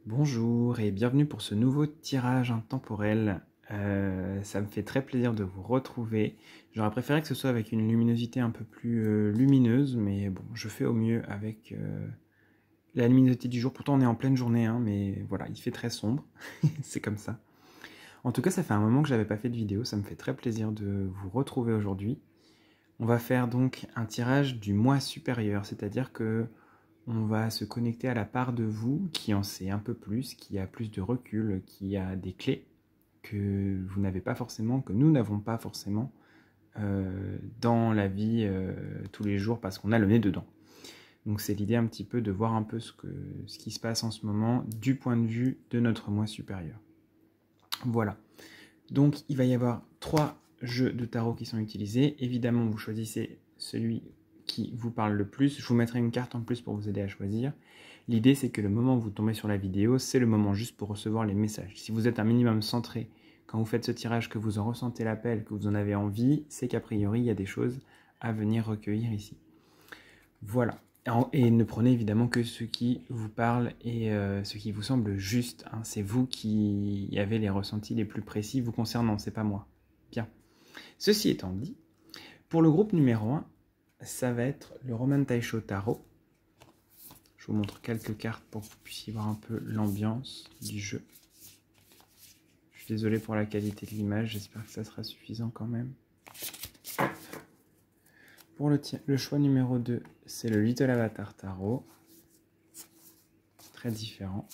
Bonjour et bienvenue pour ce nouveau tirage intemporel. Ça me fait très plaisir de vous retrouver. J'aurais préféré que ce soit avec une luminosité un peu plus lumineuse, mais bon, je fais au mieux avec la luminosité du jour. Pourtant on est en pleine journée, hein, mais voilà, il fait très sombre, c'est comme ça. En tout cas, ça fait un moment que j'avais pas fait de vidéo, ça me fait très plaisir de vous retrouver aujourd'hui. On va faire donc un tirage du mois supérieur, c'est-à-dire que on va se connecter à la part de vous qui en sait un peu plus, qui a plus de recul, qui a des clés que vous n'avez pas forcément, que nous n'avons pas forcément dans la vie tous les jours parce qu'on a le nez dedans. Donc c'est l'idée un petit peu de voir un peu ce qui se passe en ce moment du point de vue de notre moi supérieur. Voilà. Donc il va y avoir 3 jeux de tarot qui sont utilisés. Évidemment, vous choisissez celui qui vous parle le plus. Je vous mettrai une carte en plus pour vous aider à choisir. L'idée, c'est que le moment où vous tombez sur la vidéo, c'est le moment juste pour recevoir les messages. Si vous êtes un minimum centré quand vous faites ce tirage, que vous en ressentez l'appel, que vous en avez envie, c'est qu'a priori, il y a des choses à venir recueillir ici. Voilà. Et ne prenez évidemment que ce qui vous parle et ce qui vous semble juste. Hein. C'est vous qui avez les ressentis les plus précis vous concernant, c'est pas moi. Bien. Ceci étant dit, pour le groupe numéro 1, ça va être le Roman Taisho Tarot. Je vous montre quelques cartes pour que vous puissiez voir un peu l'ambiance du jeu. Je suis désolé pour la qualité de l'image, j'espère que ça sera suffisant quand même. Pour le choix numéro 2, c'est le Little Avatar Tarot. Très différent.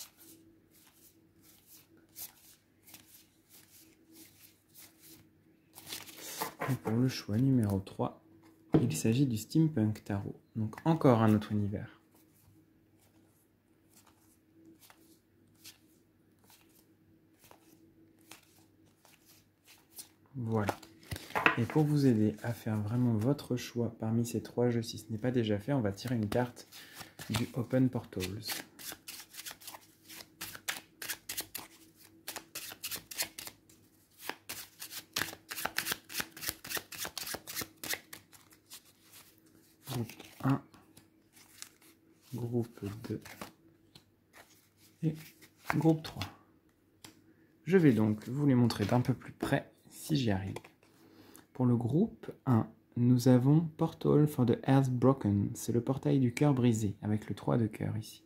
Et pour le choix numéro 3, il s'agit du Steampunk Tarot. Donc encore un autre univers. Voilà. Et pour vous aider à faire vraiment votre choix parmi ces 3 jeux, si ce n'est pas déjà fait, on va tirer une carte du Open Portals. Groupe 1, groupe 2 et groupe 3. Je vais donc vous les montrer d'un peu plus près si j'y arrive. Pour le groupe 1, nous avons Portal for the Earth Broken. C'est le portail du cœur brisé, avec le 3 de cœur ici.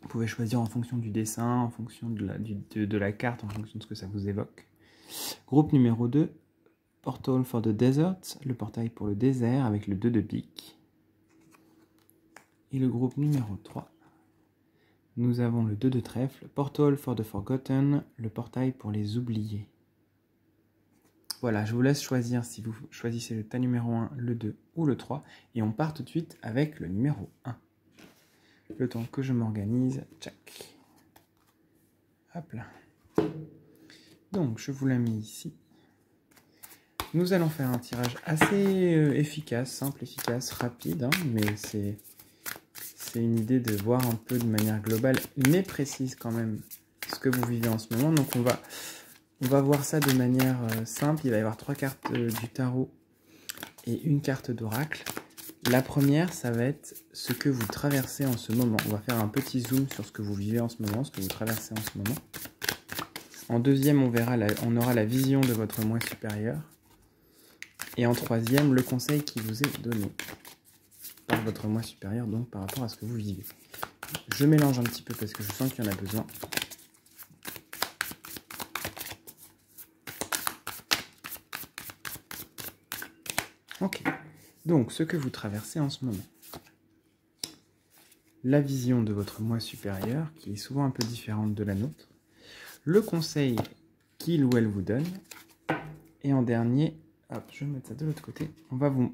Vous pouvez choisir en fonction du dessin, en fonction de la carte, en fonction de ce que ça vous évoque. Groupe numéro 2, Portal for the Desert, le portail pour le désert, avec le 2 de pique. Et le groupe numéro 3, nous avons le 2 de trèfle, Portal for the Forgotten, le portail pour les oubliés. Voilà, je vous laisse choisir si vous choisissez le tas numéro 1, le 2 ou le 3. Et on part tout de suite avec le numéro 1. Le temps que je m'organise, tchac. Hop là. Donc, je vous l'ai mis ici. Nous allons faire un tirage assez efficace, simple, efficace, rapide. Hein, mais c'est une idée de voir un peu de manière globale, mais précise quand même, ce que vous vivez en ce moment. Donc, on va voir ça de manière simple. Il va y avoir 3 cartes du tarot et une carte d'oracle. La première, ça va être ce que vous traversez en ce moment. On va faire un petit zoom sur ce que vous vivez en ce moment, ce que vous traversez en ce moment. En deuxième, on aura la vision de votre moi supérieur. Et en troisième, le conseil qui vous est donné par votre moi supérieur, donc par rapport à ce que vous vivez. Je mélange un petit peu parce que je sens qu'il y en a besoin. Ok, donc ce que vous traversez en ce moment. La vision de votre moi supérieur, qui est souvent un peu différente de la nôtre. Le conseil qu'il ou elle vous donne. Et en dernier, hop, je vais mettre ça de l'autre côté.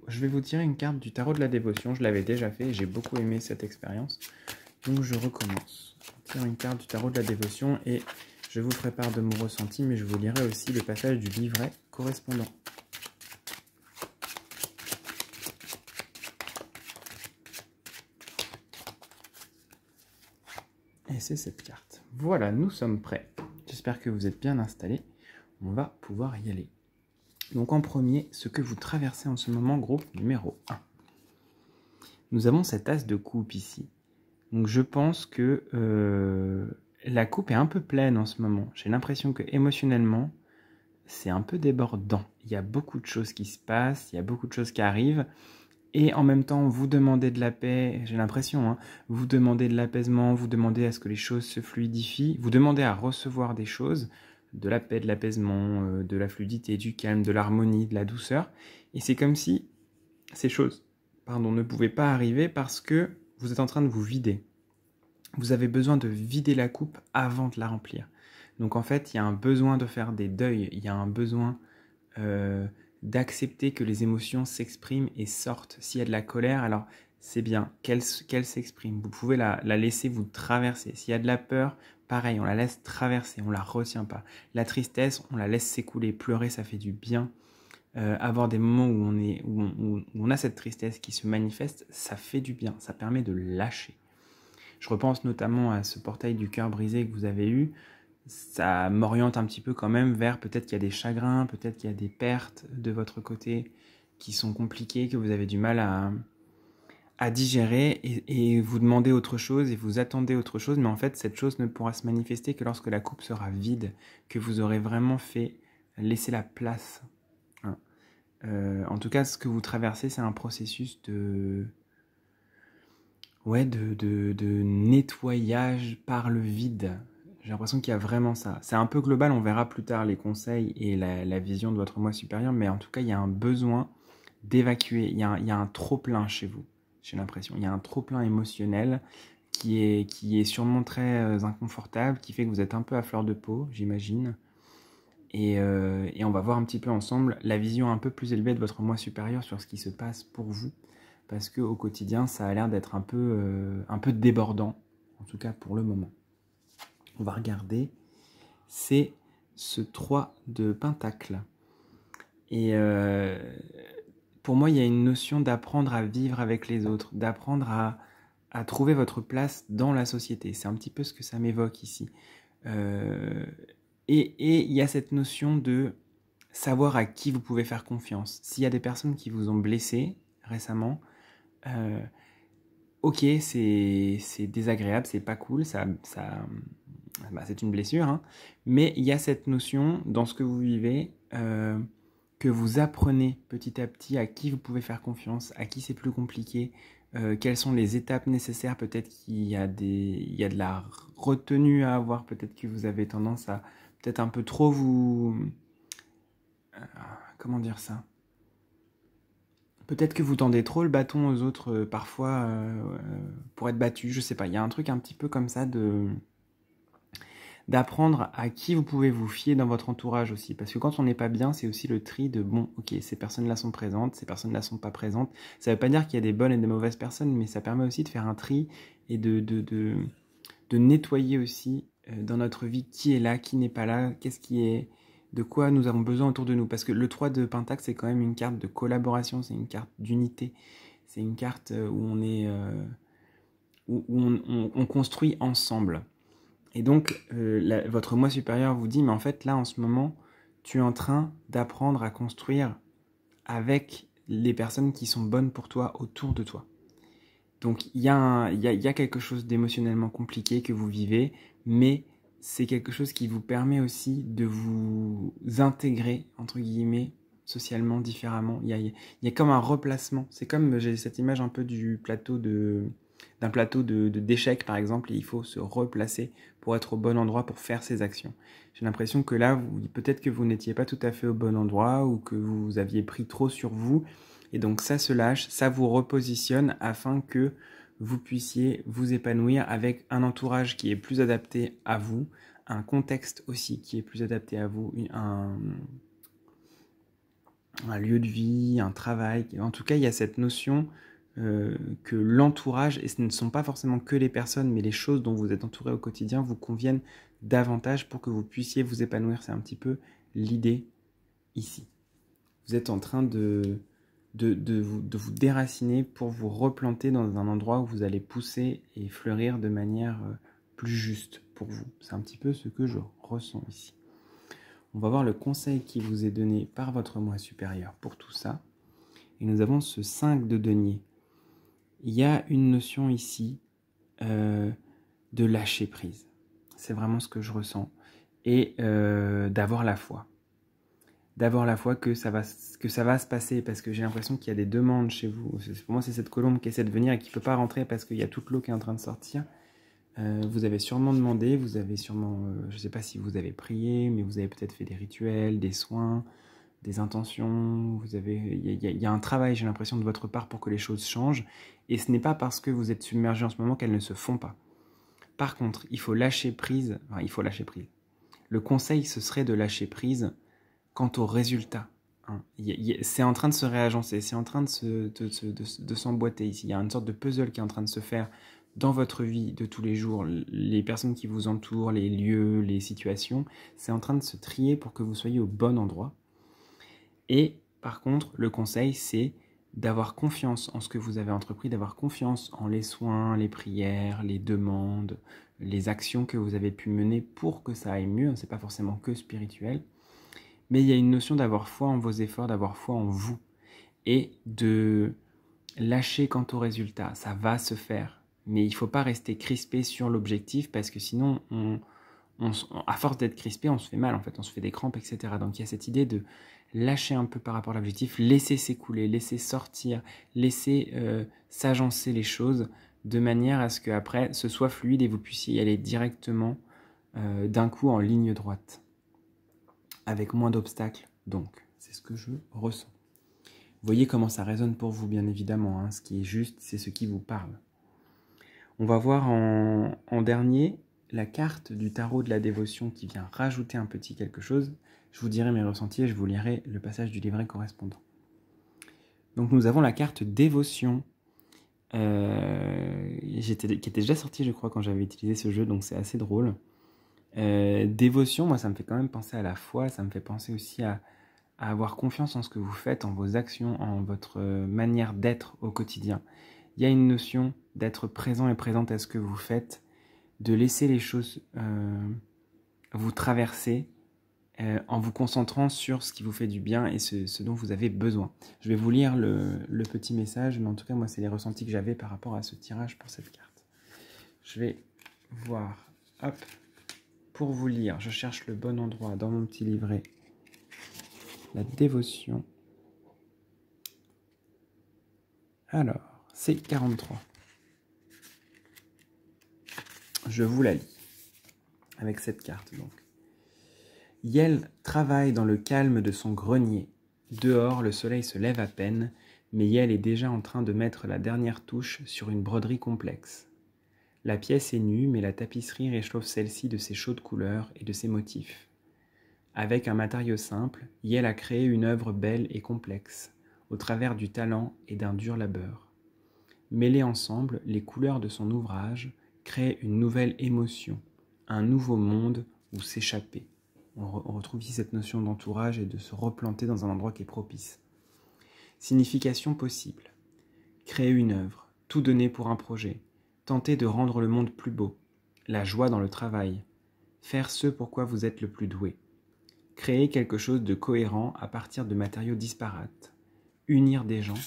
Je vais vous tirer une carte du tarot de la dévotion. Je l'avais déjà fait et j'ai beaucoup aimé cette expérience. Donc je recommence. Je tire une carte du tarot de la dévotion et je vous prépare de mon ressenti, mais je vous lirai aussi le passage du livret correspondant. Et c'est cette carte. Voilà, nous sommes prêts. J'espère que vous êtes bien installés. On va pouvoir y aller. Donc en premier, ce que vous traversez en ce moment, groupe numéro 1. Nous avons cet as de coupe ici. Donc je pense que la coupe est un peu pleine en ce moment. J'ai l'impression que émotionnellement, c'est un peu débordant. Il y a beaucoup de choses qui se passent, il y a beaucoup de choses qui arrivent. Et en même temps, vous demandez de la paix, j'ai l'impression, hein, vous demandez de l'apaisement, vous demandez à ce que les choses se fluidifient, vous demandez à recevoir des choses, de la paix, de l'apaisement, de la fluidité, du calme, de l'harmonie, de la douceur. Et c'est comme si ces choses, ne pouvaient pas arriver parce que vous êtes en train de vous vider. Vous avez besoin de vider la coupe avant de la remplir. Donc en fait, il y a un besoin de faire des deuils, il y a un besoin d'accepter que les émotions s'expriment et sortent. S'il y a de la colère, alors c'est bien qu'elle s'exprime. Vous pouvez la laisser vous traverser. S'il y a de la peur, pareil, on la laisse traverser, on la retient pas. La tristesse, on la laisse s'écouler. Pleurer, ça fait du bien. Avoir des moments où on a cette tristesse qui se manifeste, ça fait du bien, ça permet de lâcher. Je repense notamment à ce portail du cœur brisé que vous avez eu. Ça m'oriente un petit peu quand même vers peut-être qu'il y a des chagrins, peut-être qu'il y a des pertes de votre côté qui sont compliquées, que vous avez du mal à digérer et vous demandez autre chose et vous attendez autre chose, mais en fait cette chose ne pourra se manifester que lorsque la coupe sera vide, que vous aurez vraiment laissé la place. Hein. En tout cas, ce que vous traversez, c'est un processus de nettoyage par le vide. J'ai l'impression qu'il y a vraiment ça. C'est un peu global, on verra plus tard les conseils et la vision de votre moi supérieur, mais en tout cas, il y a un besoin d'évacuer. Il y a un trop-plein chez vous, j'ai l'impression. Il y a un trop-plein émotionnel qui est sûrement très inconfortable, qui fait que vous êtes un peu à fleur de peau, j'imagine. Et on va voir un petit peu ensemble la vision un peu plus élevée de votre moi supérieur sur ce qui se passe pour vous. Parce qu'au quotidien, ça a l'air d'être un peu débordant, en tout cas pour le moment. On va regarder, c'est ce 3 de Pentacle. Et pour moi, il y a une notion d'apprendre à vivre avec les autres, d'apprendre à trouver votre place dans la société. C'est un petit peu ce que ça m'évoque ici. Et il y a cette notion de savoir à qui vous pouvez faire confiance. S'il y a des personnes qui vous ont blessé récemment, ok, c'est désagréable, c'est pas cool, c'est une blessure, hein, mais il y a cette notion dans ce que vous vivez que vous apprenez petit à petit à qui vous pouvez faire confiance, à qui c'est plus compliqué, quelles sont les étapes nécessaires, peut-être qu'il y a de la retenue à avoir, peut-être que vous avez tendance à peut-être un peu trop comment dire ça? Peut-être que vous tendez trop le bâton aux autres parfois pour être battu, je sais pas. Il y a un truc un petit peu comme ça d'apprendre à qui vous pouvez vous fier dans votre entourage aussi. Parce que quand on n'est pas bien, c'est aussi le tri de bon, ok, ces personnes-là sont présentes, ces personnes-là sont pas présentes. Ça veut pas dire qu'il y a des bonnes et des mauvaises personnes, mais ça permet aussi de faire un tri et de nettoyer aussi dans notre vie qui est là, qui n'est pas là, qu'est-ce qui est, de quoi nous avons besoin autour de nous. Parce que le 3 de Pentacle, c'est quand même une carte de collaboration, c'est une carte d'unité, c'est une carte où on est, où on construit ensemble. Et donc, votre moi supérieur vous dit, mais en fait, là, en ce moment, tu es en train d'apprendre à construire avec les personnes qui sont bonnes pour toi autour de toi. Donc, il y a quelque chose d'émotionnellement compliqué que vous vivez, mais c'est quelque chose qui vous permet aussi de vous intégrer, entre guillemets, socialement, différemment. Il y a comme un replacement. C'est comme, j'ai cette image un peu d'un plateau d'échecs, par exemple, et il faut se replacer pour être au bon endroit pour faire ses actions. J'ai l'impression que là, peut-être que vous n'étiez pas tout à fait au bon endroit ou que vous aviez pris trop sur vous. Et donc ça se lâche, ça vous repositionne afin que vous puissiez vous épanouir avec un entourage qui est plus adapté à vous, un contexte aussi qui est plus adapté à vous, un lieu de vie, un travail. En tout cas, il y a cette notion que l'entourage, et ce ne sont pas forcément que les personnes, mais les choses dont vous êtes entouré au quotidien, vous conviennent davantage pour que vous puissiez vous épanouir. C'est un petit peu l'idée ici. Vous êtes en train de vous déraciner pour vous replanter dans un endroit où vous allez pousser et fleurir de manière plus juste pour vous. C'est un petit peu ce que je ressens ici. On va voir le conseil qui vous est donné par votre moi supérieur pour tout ça. Et nous avons ce 5 de denier. Il y a une notion ici de lâcher prise. C'est vraiment ce que je ressens. Et d'avoir la foi. D'avoir la foi que ça va se passer, parce que j'ai l'impression qu'il y a des demandes chez vous. Pour moi, c'est cette colombe qui essaie de venir et qui ne peut pas rentrer parce qu'il y a toute l'eau qui est en train de sortir. Vous avez sûrement demandé, vous avez sûrement, je ne sais pas si vous avez prié, mais vous avez peut-être fait des rituels, des soins, des intentions. Il y a un travail, j'ai l'impression, de votre part pour que les choses changent. Et ce n'est pas parce que vous êtes submergé en ce moment qu'elles ne se font pas. Par contre, il faut lâcher prise. Enfin, il faut lâcher prise. Le conseil, ce serait de lâcher prise quant au résultat. Hein. C'est en train de se réagencer, c'est en train de s'emboîter ici. Il y a une sorte de puzzle qui est en train de se faire dans votre vie de tous les jours. Les personnes qui vous entourent, les lieux, les situations, c'est en train de se trier pour que vous soyez au bon endroit. Et par contre, le conseil, c'est d'avoir confiance en ce que vous avez entrepris, d'avoir confiance en les soins, les prières, les demandes, les actions que vous avez pu mener pour que ça aille mieux. C'est pas forcément que spirituel. Mais il y a une notion d'avoir foi en vos efforts, d'avoir foi en vous. Et de lâcher quant au résultat. Ça va se faire. Mais il ne faut pas rester crispé sur l'objectif parce que sinon, à force d'être crispé, on se fait mal en fait. On se fait des crampes, etc. Donc il y a cette idée de lâcher un peu par rapport à l'objectif, laisser s'écouler, laisser sortir, laisser s'agencer les choses de manière à ce qu'après, ce soit fluide et vous puissiez y aller directement d'un coup en ligne droite. Avec moins d'obstacles, donc. C'est ce que je ressens. Vous voyez comment ça résonne pour vous, bien évidemment. Hein. Ce qui est juste, c'est ce qui vous parle. On va voir en dernier la carte du tarot de la dévotion qui vient rajouter un petit quelque chose. Je vous dirai mes ressentis et je vous lirai le passage du livret correspondant. Donc nous avons la carte dévotion, qui était déjà sortie, je crois, quand j'avais utilisé ce jeu, donc c'est assez drôle. Dévotion, moi ça me fait quand même penser à la foi, ça me fait penser aussi à avoir confiance en ce que vous faites, en vos actions, en votre manière d'être au quotidien. Il y a une notion d'être présent et présente à ce que vous faites, de laisser les choses vous traverser en vous concentrant sur ce qui vous fait du bien et ce dont vous avez besoin. Je vais vous lire le petit message, mais en tout cas moi c'est les ressentis que j'avais par rapport à ce tirage pour cette carte. Je vais voir, hop, pour vous lire, je cherche le bon endroit dans mon petit livret. La dévotion. Alors, c'est 43. Je vous la lis. Avec cette carte, donc. Yel travaille dans le calme de son grenier. Dehors, le soleil se lève à peine, mais Yel est déjà en train de mettre la dernière touche sur une broderie complexe. La pièce est nue, mais la tapisserie réchauffe celle-ci de ses chaudes couleurs et de ses motifs. Avec un matériau simple, Yel a créé une œuvre belle et complexe, au travers du talent et d'un dur labeur. Mêlées ensemble, les couleurs de son ouvrage créent une nouvelle émotion, un nouveau monde où s'échapper. On retrouve ici cette notion d'entourage et de se replanter dans un endroit qui est propice. Signification possible. Créer une œuvre, tout donner pour un projet, tenter de rendre le monde plus beau, la joie dans le travail, faire ce pour quoi vous êtes le plus doué. Créer quelque chose de cohérent à partir de matériaux disparates, unir des gens,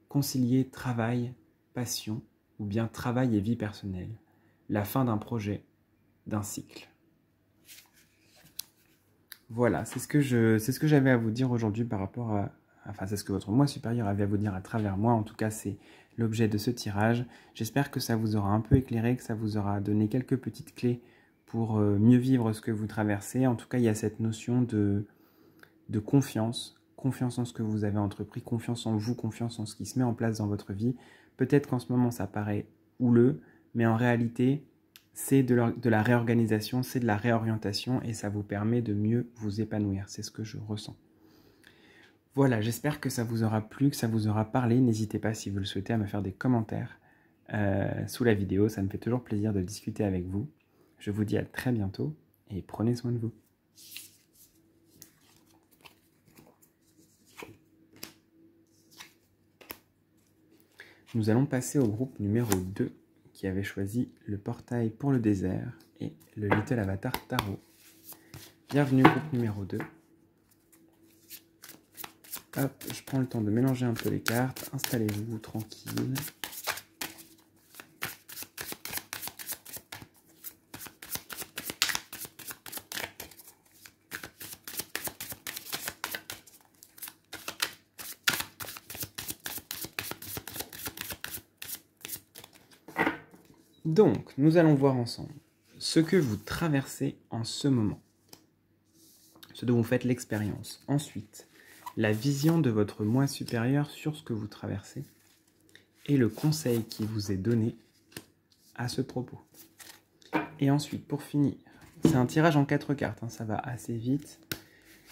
concilier travail, passion, ou bien travail et vie personnelle, la fin d'un projet, d'un cycle. Voilà, c'est ce que j'avais à vous dire aujourd'hui par rapport à... Enfin, c'est ce que votre moi supérieur avait à vous dire à travers moi. En tout cas, c'est l'objet de ce tirage. J'espère que ça vous aura un peu éclairé, que ça vous aura donné quelques petites clés pour mieux vivre ce que vous traversez. En tout cas, il y a cette notion de confiance. Confiance en ce que vous avez entrepris, confiance en vous, confiance en ce qui se met en place dans votre vie. Peut-être qu'en ce moment, ça paraît houleux, mais en réalité... c'est de la réorganisation, c'est de la réorientation et ça vous permet de mieux vous épanouir. C'est ce que je ressens. Voilà, j'espère que ça vous aura plu, que ça vous aura parlé. N'hésitez pas, si vous le souhaitez, à me faire des commentaires sous la vidéo. Ça me fait toujours plaisir de discuter avec vous. Je vous dis à très bientôt et prenez soin de vous. Nous allons passer au groupe numéro 2. Qui avait choisi le portail pour le désert et le Little Avatar Tarot. Bienvenue groupe numéro 2. Hop, je prends le temps de mélanger un peu les cartes. Installez-vous tranquille. Donc, nous allons voir ensemble ce que vous traversez en ce moment, ce dont vous faites l'expérience. Ensuite, la vision de votre moi supérieur sur ce que vous traversez et le conseil qui vous est donné à ce propos. Et ensuite, pour finir, c'est un tirage en 4 cartes, hein, ça va assez vite.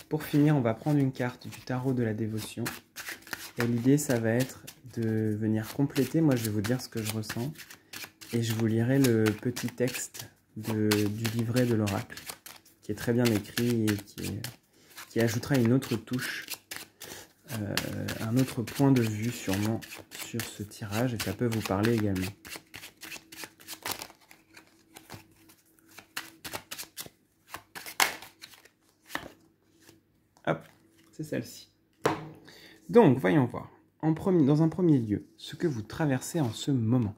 Pour finir, on va prendre une carte du tarot de la dévotion. Et l'idée, ça va être de venir compléter. Moi, je vais vous dire ce que je ressens. Et je vous lirai le petit texte du livret de l'oracle, qui est très bien écrit et qui ajoutera une autre touche, un autre point de vue sûrement sur ce tirage. Et ça peut vous parler également. Hop, c'est celle-ci. Donc, voyons voir. Dans un premier lieu, ce que vous traversez en ce moment.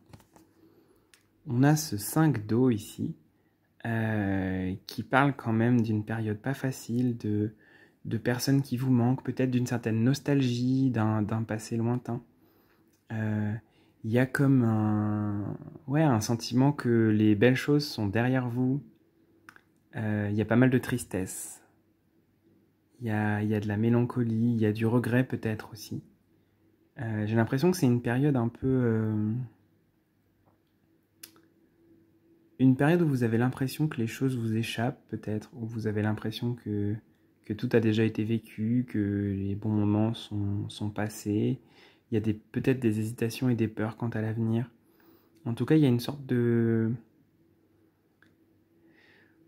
On a ce 5 d'eau ici, qui parle quand même d'une période pas facile, de personnes qui vous manquent, peut-être d'une certaine nostalgie, d'un passé lointain. Il y a comme un sentiment que les belles choses sont derrière vous. Il y a pas mal de tristesse. Il y a de la mélancolie, il y a du regret peut-être aussi. J'ai l'impression que c'est une période un peu... une période où vous avez l'impression que les choses vous échappent peut-être, où vous avez l'impression que tout a déjà été vécu, que les bons moments sont passés. Il y a peut-être des hésitations et des peurs quant à l'avenir. En tout cas, il y a une sorte de...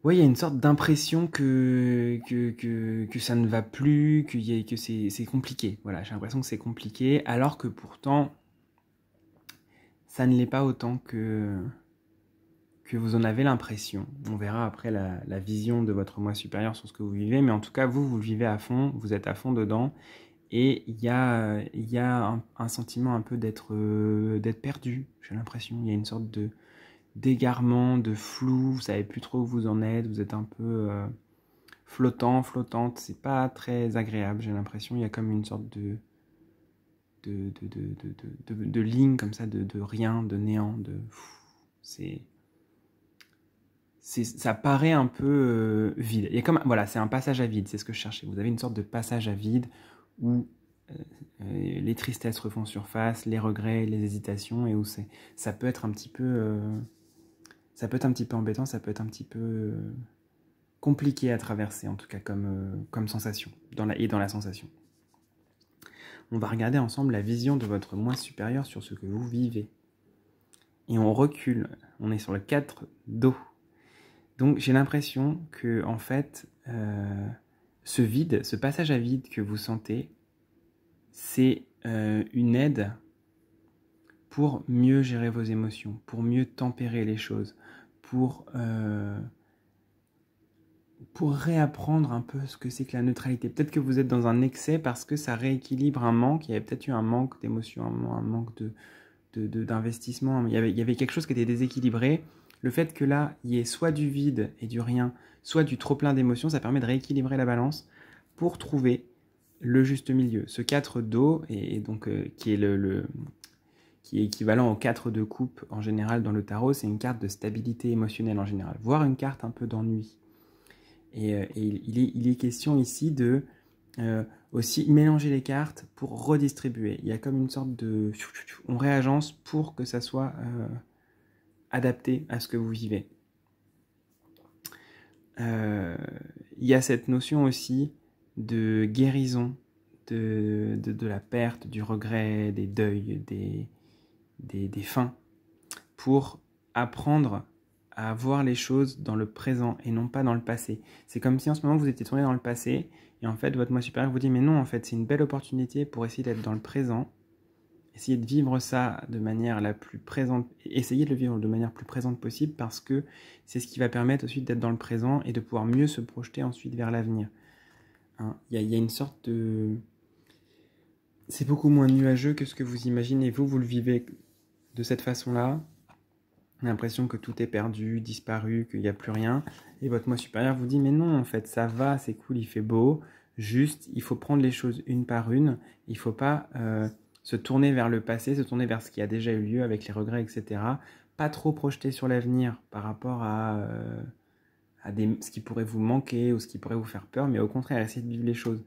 Ouais, il y a une sorte d'impression que ça ne va plus, que c'est compliqué. Voilà, j'ai l'impression que c'est compliqué, alors que pourtant, ça ne l'est pas autant que vous en avez l'impression. On verra après la vision de votre moi supérieur sur ce que vous vivez, mais en tout cas, vous le vivez à fond, vous êtes à fond dedans, et il y a un sentiment un peu d'être perdu, j'ai l'impression. Il y a une sorte d'égarement, de flou, vous savez plus trop où vous en êtes, vous êtes un peu flottante, c'est pas très agréable, j'ai l'impression. Il y a comme une sorte de ligne comme ça, de rien, de néant, ça paraît un peu vide. Il y a comme, voilà, c'est un passage à vide, c'est ce que je cherchais. Vous avez une sorte de passage à vide où les tristesses refont surface, les regrets, les hésitations, et où ça peut être un petit peu... ça peut être un petit peu embêtant, ça peut être un petit peu compliqué à traverser, en tout cas comme sensation, dans la sensation. On va regarder ensemble la vision de votre moi supérieur sur ce que vous vivez. Et on recule, on est sur le 4 d'eau. Donc j'ai l'impression que, en fait, ce vide, ce passage à vide que vous sentez, c'est une aide pour mieux gérer vos émotions, pour mieux tempérer les choses, pour réapprendre un peu ce que c'est que la neutralité. Peut-être que vous êtes dans un excès parce que ça rééquilibre un manque. Il y avait peut-être eu un manque d'émotion, un manque d'investissement. Il y avait quelque chose qui était déséquilibré. Le fait que là, il y ait soit du vide et du rien, soit du trop-plein d'émotions, ça permet de rééquilibrer la balance pour trouver le juste milieu. Ce 4 d'eau, et donc, qui est équivalent au 4 de coupe en général dans le tarot, c'est une carte de stabilité émotionnelle en général, voire une carte un peu d'ennui. Et il est question ici de aussi mélanger les cartes pour redistribuer. Il y a comme une sorte de... On réagence pour que ça soit adapté à ce que vous vivez. Il y a cette notion aussi de guérison, de la perte, du regret, des deuils, des fins, pour apprendre à voir les choses dans le présent et non pas dans le passé. C'est comme si en ce moment vous étiez tourné dans le passé et en fait votre moi supérieur vous dit mais non, en fait c'est une belle opportunité pour essayer d'être dans le présent, essayer de vivre ça de manière la plus présente, essayer de le vivre de manière plus présente possible, parce que c'est ce qui va permettre ensuite d'être dans le présent et de pouvoir mieux se projeter ensuite vers l'avenir. Hein, il y a une sorte de... C'est beaucoup moins nuageux que ce que vous imaginez. Vous le vivez de cette façon-là. L'impression que tout est perdu, disparu, qu'il n'y a plus rien. Et votre moi supérieur vous dit, mais non, en fait, ça va, c'est cool, il fait beau. Juste, il faut prendre les choses une par une. Il ne faut pas se tourner vers le passé, se tourner vers ce qui a déjà eu lieu avec les regrets, etc. pas trop projeter sur l'avenir par rapport à ce qui pourrait vous manquer ou ce qui pourrait vous faire peur, mais au contraire, essayer de vivre les choses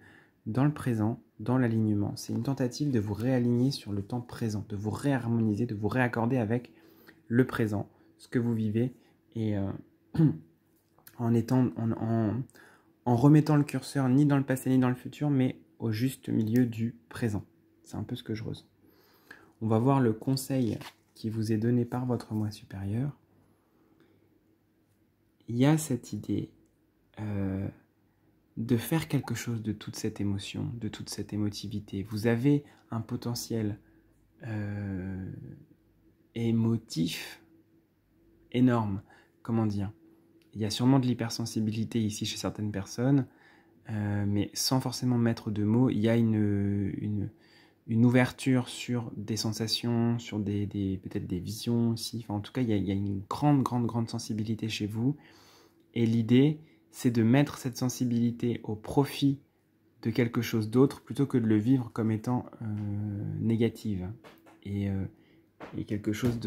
dans le présent, dans l'alignement. C'est une tentative de vous réaligner sur le temps présent, de vous réharmoniser, de vous réaccorder avec le présent, ce que vous vivez, et en remettant le curseur ni dans le passé ni dans le futur, mais au juste milieu du présent. C'est un peu ce que je ressens. On va voir le conseil qui vous est donné par votre moi supérieur. Il y a cette idée de faire quelque chose de toute cette émotion, de toute cette émotivité. Vous avez un potentiel émotif énorme. Comment dire ? Il y a sûrement de l'hypersensibilité ici chez certaines personnes, mais sans forcément mettre de mots, il y a une ouverture sur des sensations, sur peut-être des visions aussi. Enfin, en tout cas, il y a une grande sensibilité chez vous. Et l'idée, c'est de mettre cette sensibilité au profit de quelque chose d'autre plutôt que de le vivre comme étant négative et quelque chose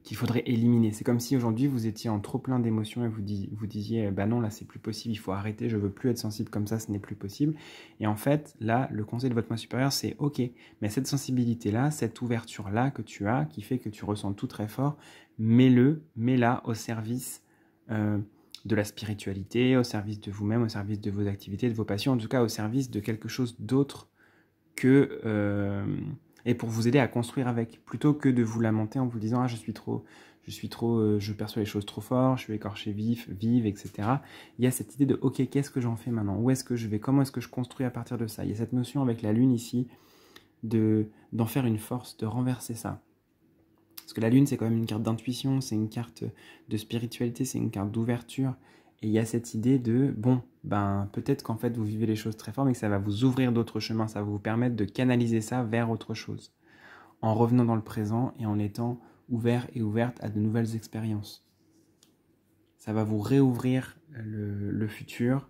qu'il faudrait éliminer. C'est comme si aujourd'hui vous étiez en trop plein d'émotions et vous disiez bah non, là c'est plus possible, il faut arrêter, je veux plus être sensible comme ça, ce n'est plus possible. Et en fait, là, le conseil de votre moi supérieur, c'est ok, mais cette sensibilité-là, cette ouverture-là que tu as, qui fait que tu ressens tout très fort, mets-la au service de la spiritualité, au service de vous-même, au service de vos activités, de vos passions, en tout cas au service de quelque chose d'autre que... et pour vous aider à construire avec, plutôt que de vous lamenter en vous disant « Ah, je perçois les choses trop fort, je suis écorché vive, etc. » Il y a cette idée de « Ok, qu'est-ce que j'en fais maintenant? Où est-ce que je vais? Comment est-ce que je construis à partir de ça ?» Il y a cette notion avec la Lune ici d'en faire une force, de renverser ça. Parce que la Lune, c'est quand même une carte d'intuition, c'est une carte de spiritualité, c'est une carte d'ouverture. Et il y a cette idée de, bon, ben peut-être qu'en fait vous vivez les choses très fort, mais que ça va vous ouvrir d'autres chemins, ça va vous permettre de canaliser ça vers autre chose. En revenant dans le présent et en étant ouvert et ouverte à de nouvelles expériences. Ça va vous réouvrir le futur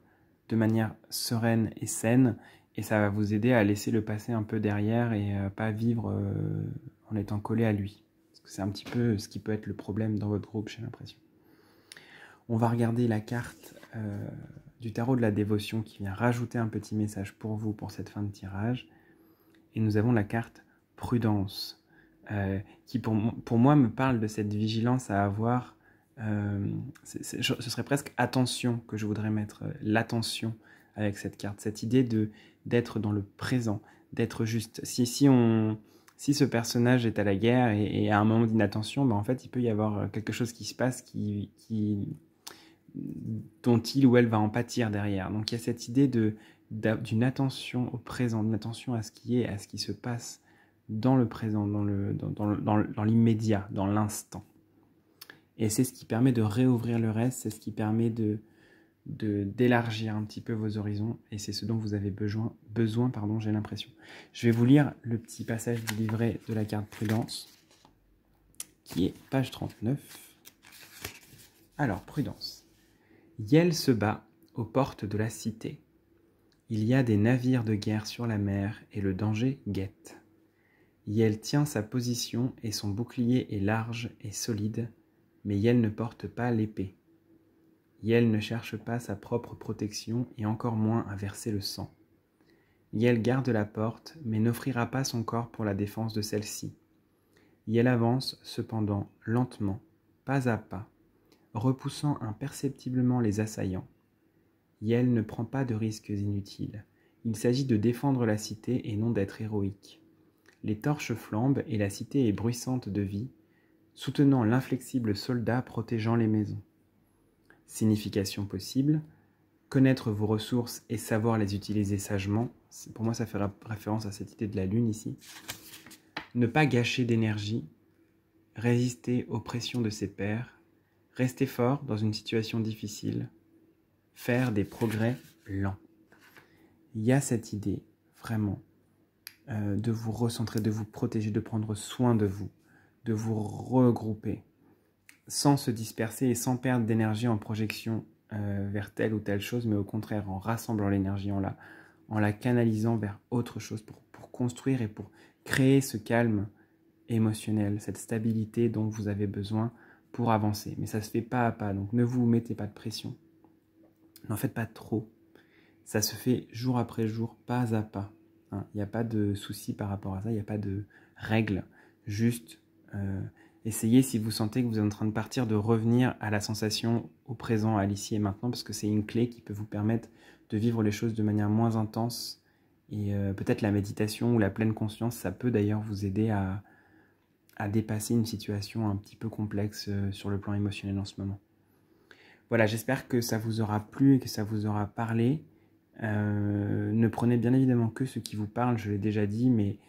de manière sereine et saine, et ça va vous aider à laisser le passé un peu derrière et pas vivre en étant collé à lui. C'est un petit peu ce qui peut être le problème dans votre groupe, j'ai l'impression. On va regarder la carte du tarot de la dévotion qui vient rajouter un petit message pour vous pour cette fin de tirage. Et nous avons la carte prudence qui pour moi me parle de cette vigilance à avoir. Ce serait presque attention que je voudrais mettre, l'attention avec cette carte. Cette idée d'être dans le présent, d'être juste. Si ce personnage est à la guerre et à un moment d'inattention, ben en fait, il peut y avoir quelque chose qui se passe dont il ou elle va en pâtir derrière. Donc il y a cette idée d'une attention au présent, d'une attention à ce qui est, à ce qui se passe dans le présent, dans l'immédiat, dans l'instant. Et c'est ce qui permet de réouvrir le reste, c'est ce qui permet d'élargir un petit peu vos horizons, et c'est ce dont vous avez besoin, j'ai l'impression. Je vais vous lire le petit passage du livret de la carte Prudence, qui est page 39. Alors, Prudence. Yel se bat aux portes de la cité. Il y a des navires de guerre sur la mer, et le danger guette. Yel tient sa position, et son bouclier est large et solide, mais Yel ne porte pas l'épée. Yel ne cherche pas sa propre protection et encore moins à verser le sang. Yel garde la porte, mais n'offrira pas son corps pour la défense de celle-ci. Yel avance, cependant, lentement, pas à pas, repoussant imperceptiblement les assaillants. Yel ne prend pas de risques inutiles. Il s'agit de défendre la cité et non d'être héroïque. Les torches flambent et la cité est bruissante de vie, soutenant l'inflexible soldat protégeant les maisons. Signification possible, connaître vos ressources et savoir les utiliser sagement. Pour moi, ça fait référence à cette idée de la lune ici. Ne pas gâcher d'énergie, résister aux pressions de ses pairs, rester fort dans une situation difficile, faire des progrès lents. Il y a cette idée, vraiment, de vous recentrer, de vous protéger, de prendre soin de vous regrouper, sans se disperser et sans perdre d'énergie en projection vers telle ou telle chose, mais au contraire en rassemblant l'énergie, en la canalisant vers autre chose pour construire et pour créer ce calme émotionnel, cette stabilité dont vous avez besoin pour avancer. Mais ça se fait pas à pas, donc ne vous mettez pas de pression. N'en faites pas trop. Ça se fait jour après jour, pas à pas. Hein. Il n'y a pas de souci par rapport à ça, il n'y a pas de règles. Juste essayez, si vous sentez que vous êtes en train de partir, de revenir à la sensation au présent, à l'ici et maintenant, parce que c'est une clé qui peut vous permettre de vivre les choses de manière moins intense. Et peut-être la méditation ou la pleine conscience, ça peut d'ailleurs vous aider à dépasser une situation un petit peu complexe sur le plan émotionnel en ce moment. Voilà, j'espère que ça vous aura plu et que ça vous aura parlé. Ne prenez bien évidemment que ce qui vous parle, je l'ai déjà dit, mais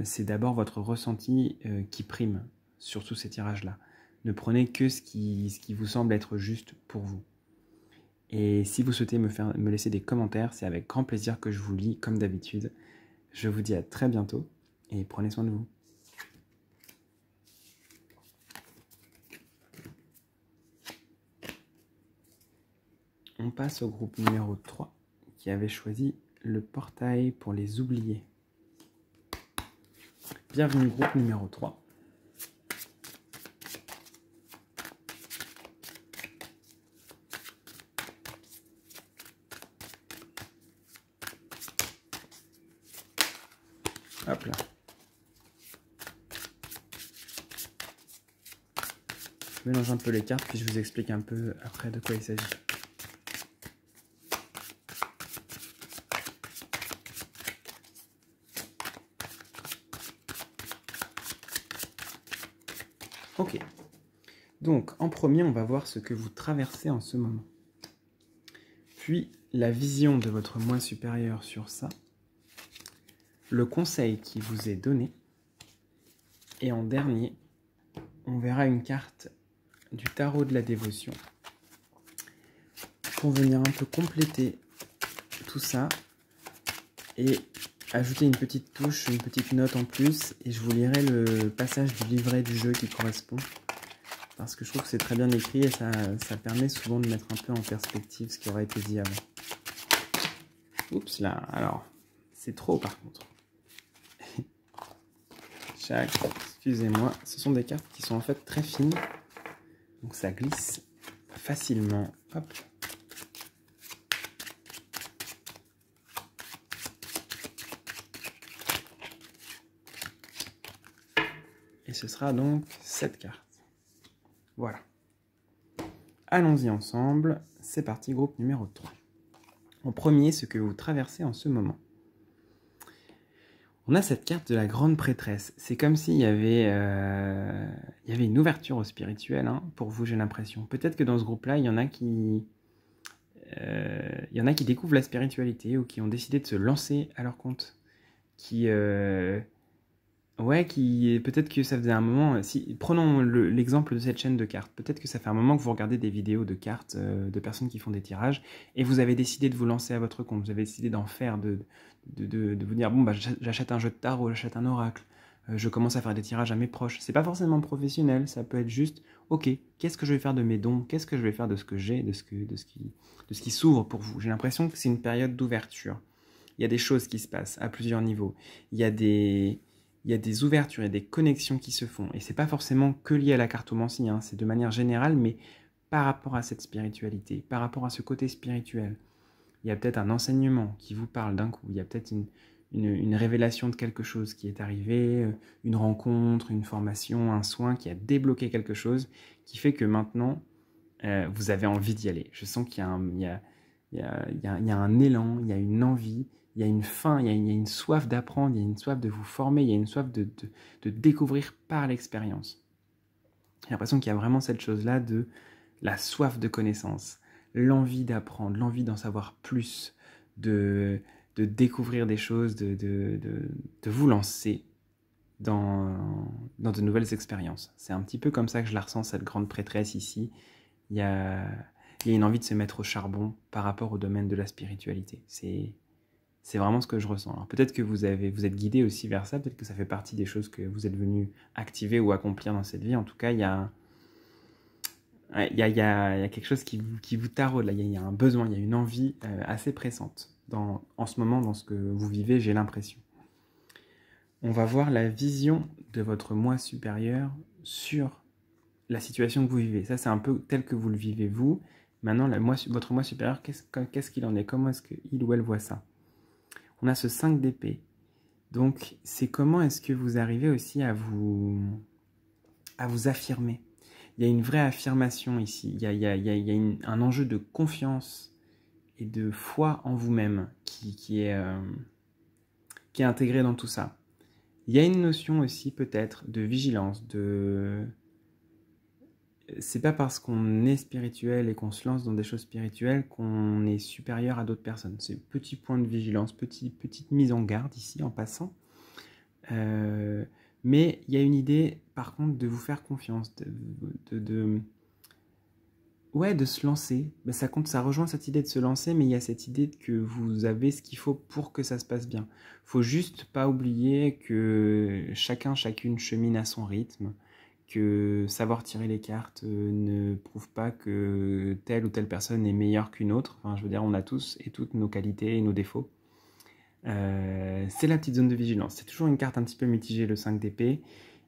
c'est d'abord votre ressenti qui prime sur tous ces tirages-là. Ne prenez que ce qui vous semble être juste pour vous. Et si vous souhaitez me laisser des commentaires, c'est avec grand plaisir que je vous lis comme d'habitude. Je vous dis à très bientôt et prenez soin de vous. On passe au groupe numéro 3 qui avait choisi le portail pour les oubliés. Bienvenue groupe numéro 3. Hop là. Je mélange un peu les cartes puis je vous explique un peu après de quoi il s'agit. Ok, donc en premier, on va voir ce que vous traversez en ce moment. Puis, la vision de votre moi supérieur sur ça, le conseil qui vous est donné, et en dernier, on verra une carte du tarot de la dévotion pour venir un peu compléter tout ça et ajouter une petite touche, une petite note en plus, et je vous lirai le passage du livret du jeu qui correspond. Parce que je trouve que c'est très bien écrit et ça permet souvent de mettre un peu en perspective ce qui aurait été dit avant. Oups là, alors, c'est trop par contre. Excusez-moi, ce sont des cartes qui sont en fait très fines. Donc ça glisse facilement. Hop. Et ce sera donc cette carte. Voilà. Allons-y ensemble. C'est parti, groupe numéro 3. En premier, ce que vous traversez en ce moment. On a cette carte de la grande prêtresse. C'est comme s'il y avait une ouverture au spirituel, hein, pour vous, j'ai l'impression. Peut-être que dans ce groupe-là, il y en a qui découvrent la spiritualité ou qui ont décidé de se lancer à leur compte. Peut-être que ça faisait un moment... Prenons l'exemple de cette chaîne de cartes. Peut-être que ça fait un moment que vous regardez des vidéos de cartes de personnes qui font des tirages et vous avez décidé de vous lancer à votre compte. Vous avez décidé d'en faire, de vous dire, bon, bah, j'achète un jeu de tarot, j'achète un oracle, je commence à faire des tirages à mes proches. C'est pas forcément professionnel, ça peut être juste, ok, qu'est-ce que je vais faire de mes dons, qu'est-ce que je vais faire de ce que j'ai, de ce qui s'ouvre pour vous. J'ai l'impression que c'est une période d'ouverture. Il y a des choses qui se passent à plusieurs niveaux. Il y a des ouvertures, il y a des connexions qui se font. Et c'est pas forcément que lié à la cartomancie, hein, c'est de manière générale, mais par rapport à cette spiritualité, par rapport à ce côté spirituel. Il y a peut-être un enseignement qui vous parle d'un coup, il y a peut-être une révélation de quelque chose qui est arrivé, une rencontre, une formation, un soin qui a débloqué quelque chose, qui fait que maintenant, vous avez envie d'y aller. Je sens qu'il y a un élan, il y a une envie, il y a une faim, il y a une soif d'apprendre, il y a une soif de vous former, il y a une soif de découvrir par l'expérience. J'ai l'impression qu'il y a vraiment cette chose-là de la soif de connaissance, l'envie d'apprendre, l'envie d'en savoir plus, de découvrir des choses, de vous lancer dans de nouvelles expériences. C'est un petit peu comme ça que je la ressens, cette grande prêtresse ici. Il y a une envie de se mettre au charbon par rapport au domaine de la spiritualité. C'est vraiment ce que je ressens. Alors peut-être que vous êtes guidé aussi vers ça, peut-être que ça fait partie des choses que vous êtes venu activer ou accomplir dans cette vie. En tout cas, il y a quelque chose qui vous taraude, là. Il y a un besoin, il y a une envie assez pressante en ce moment dans ce que vous vivez, j'ai l'impression. On va voir la vision de votre moi supérieur sur la situation que vous vivez. Ça, c'est un peu tel que vous le vivez vous. Maintenant, votre moi supérieur, qu'est-ce qu'il en est? Comment est-ce qu'il ou elle voit ça? On a ce 5 d'épée. Donc, c'est comment est-ce que vous arrivez aussi à vous affirmer. Il y a une vraie affirmation ici. Il y a un enjeu de confiance et de foi en vous-même qui est intégré dans tout ça. Il y a une notion aussi peut-être de vigilance, c'est pas parce qu'on est spirituel et qu'on se lance dans des choses spirituelles qu'on est supérieur à d'autres personnes. C'est petit point de vigilance, petite mise en garde ici en passant. Mais il y a une idée par contre de vous faire confiance, ouais, de se lancer. Ben, ça rejoint cette idée de se lancer, mais il y a cette idée que vous avez ce qu'il faut pour que ça se passe bien. Faut juste pas oublier que chacune chemine à son rythme, que savoir tirer les cartes ne prouve pas que telle ou telle personne est meilleure qu'une autre. Enfin, je veux dire, on a tous et toutes nos qualités et nos défauts. C'est la petite zone de vigilance. C'est toujours une carte un petit peu mitigée, le 5 d'épée.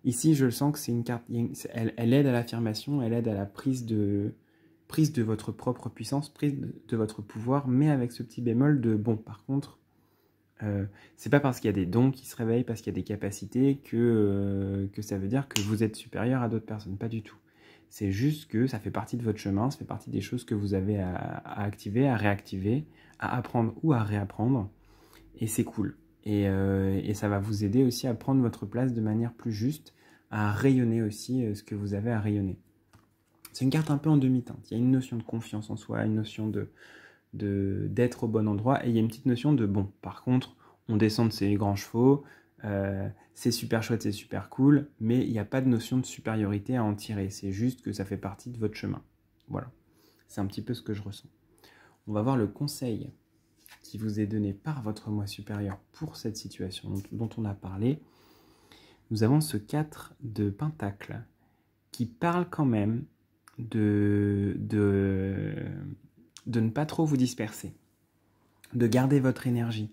Ici, je le sens que c'est une carte, elle aide à l'affirmation, elle aide à la prise de votre propre puissance, prise de votre pouvoir, mais avec ce petit bémol de, bon, par contre, c'est pas parce qu'il y a des dons qui se réveillent, parce qu'il y a des capacités, que ça veut dire que vous êtes supérieur à d'autres personnes. Pas du tout. C'est juste que ça fait partie de votre chemin, ça fait partie des choses que vous avez à activer, à réactiver, à apprendre ou à réapprendre. Et c'est cool. Et ça va vous aider aussi à prendre votre place de manière plus juste, à rayonner aussi ce que vous avez à rayonner. C'est une carte un peu en demi-teinte. Il y a une notion de confiance en soi, une notion d'être au bon endroit, et il y a une petite notion de, bon, par contre, on descend de ces grands chevaux, c'est super chouette, c'est super cool, mais il n'y a pas de notion de supériorité à en tirer. C'est juste que ça fait partie de votre chemin. Voilà. C'est un petit peu ce que je ressens. On va voir le conseil qui vous est donné par votre moi supérieur pour cette situation dont on a parlé. Nous avons ce 4 de Pentacle qui parle quand même de ne pas trop vous disperser, de garder votre énergie.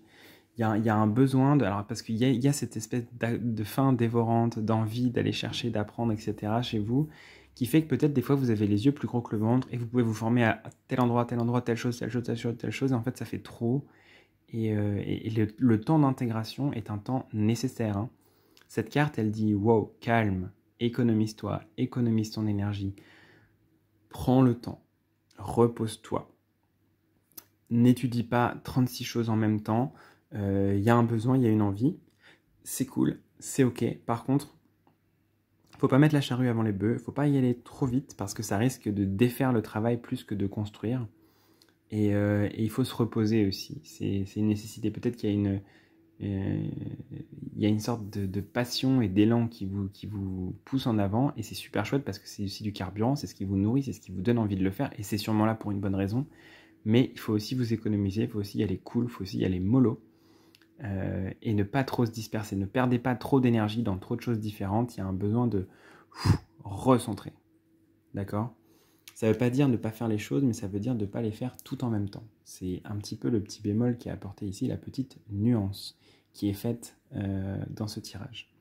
Il y a un besoin, alors parce qu'il y a cette espèce de faim dévorante, d'envie d'aller chercher, d'apprendre, etc. chez vous, qui fait que peut-être des fois vous avez les yeux plus gros que le ventre et vous pouvez vous former à tel endroit, telle chose, et en fait ça fait trop. Et le temps d'intégration est un temps nécessaire. Hein. Cette carte, elle dit « Wow, calme, économise-toi, économise ton énergie. Prends le temps, repose-toi. N'étudie pas 36 choses en même temps. Y a un besoin, il y a une envie. C'est cool, c'est ok. Par contre, faut pas mettre la charrue avant les bœufs. Faut pas y aller trop vite parce que ça risque de défaire le travail plus que de construire. Et il faut se reposer aussi. C'est une nécessité. Peut-être qu'il y a une sorte de passion et d'élan qui vous pousse en avant. Et c'est super chouette parce que c'est aussi du carburant. C'est ce qui vous nourrit, c'est ce qui vous donne envie de le faire. Et c'est sûrement là pour une bonne raison. Mais il faut aussi vous économiser. Il faut aussi y aller cool. Il faut aussi y aller mollo. Et ne pas trop se disperser. Ne perdez pas trop d'énergie dans trop de choses différentes. Il y a un besoin de recentrer. D'accord ? Ça ne veut pas dire ne pas faire les choses, mais ça veut dire de ne pas les faire tout en même temps. C'est un petit peu le petit bémol qui est apporté ici, la petite nuance qui est faite dans ce tirage.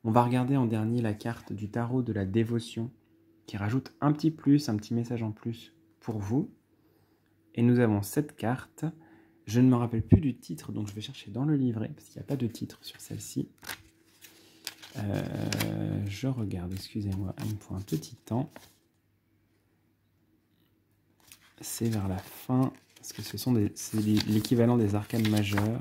On va regarder en dernier la carte du tarot de la dévotion, qui rajoute un petit plus, un petit message en plus pour vous. Et nous avons cette carte. Je ne me rappelle plus du titre, donc je vais chercher dans le livret, parce qu'il n'y a pas de titre sur celle-ci. Je regarde, excusez-moi, il me faut un petit temps. C'est vers la fin, parce que c'est l'équivalent des arcanes majeures.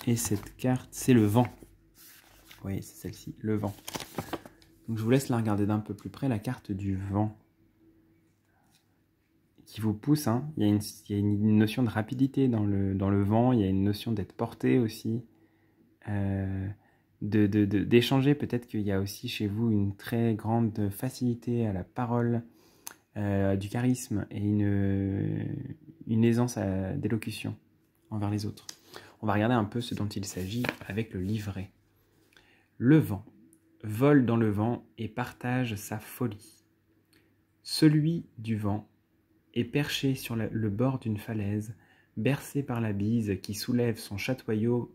Et cette carte, c'est le vent. Oui, c'est celle-ci, le vent. Donc je vous laisse la regarder d'un peu plus près, la carte du vent. Qui vous pousse, hein. Il y a une notion de rapidité dans le vent, il y a une notion d'être porté aussi. D'échanger, peut-être qu'il y a aussi chez vous une très grande facilité à la parole, du charisme et une aisance d'élocution envers les autres. On va regarder un peu ce dont il s'agit avec le livret. Le vent vole dans le vent et partage sa folie. Celui du vent et perché sur le bord d'une falaise, bercé par la bise qui soulève son chatoyant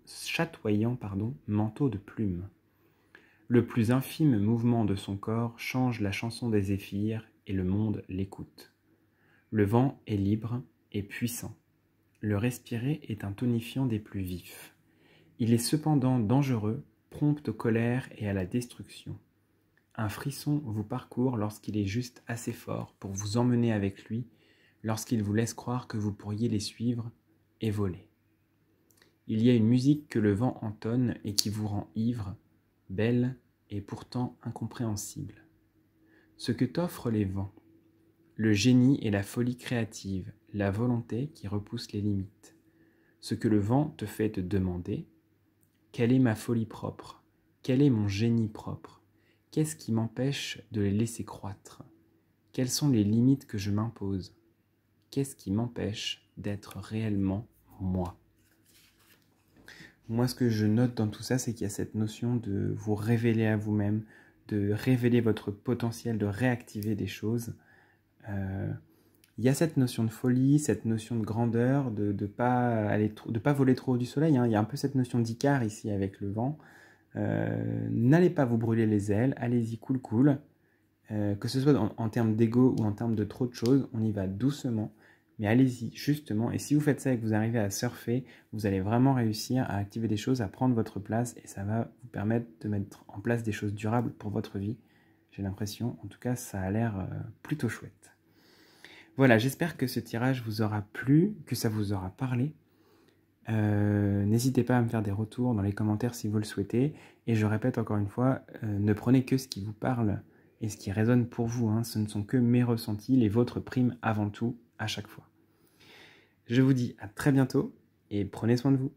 manteau de plumes. Le plus infime mouvement de son corps change la chanson des zéphyrs et le monde l'écoute. Le vent est libre et puissant. Le respirer est un tonifiant des plus vifs. Il est cependant dangereux, prompt aux colères et à la destruction. Un frisson vous parcourt lorsqu'il est juste assez fort pour vous emmener avec lui, lorsqu'il vous laisse croire que vous pourriez les suivre et voler. Il y a une musique que le vent entonne et qui vous rend ivre, belle et pourtant incompréhensible. Ce que t'offrent les vents, le génie et la folie créative, la volonté qui repousse les limites. Ce que le vent te fait te demander, quelle est ma folie propre? Quel est mon génie propre? Qu'est-ce qui m'empêche de les laisser croître? Quelles sont les limites que je m'impose? Qu'est-ce qui m'empêche d'être réellement moi? Moi, ce que je note dans tout ça, c'est qu'il y a cette notion de vous révéler à vous-même, de révéler votre potentiel, de réactiver des choses. Il y a cette notion de folie, cette notion de grandeur, de pas voler trop haut du soleil. Hein. Il y a un peu cette notion d'Icare ici avec le vent. N'allez pas vous brûler les ailes, allez-y cool. Que ce soit en termes d'ego ou en termes de trop de choses, on y va doucement. Mais allez-y, justement, et si vous faites ça et que vous arrivez à surfer, vous allez vraiment réussir à activer des choses, à prendre votre place, et ça va vous permettre de mettre en place des choses durables pour votre vie. J'ai l'impression, en tout cas, ça a l'air plutôt chouette. Voilà, j'espère que ce tirage vous aura plu, que ça vous aura parlé. N'hésitez pas à me faire des retours dans les commentaires si vous le souhaitez. Et je répète encore une fois, ne prenez que ce qui vous parle et ce qui résonne pour vous. Hein. Ce ne sont que mes ressentis, les vôtres priment avant tout, à chaque fois. Je vous dis à très bientôt et prenez soin de vous.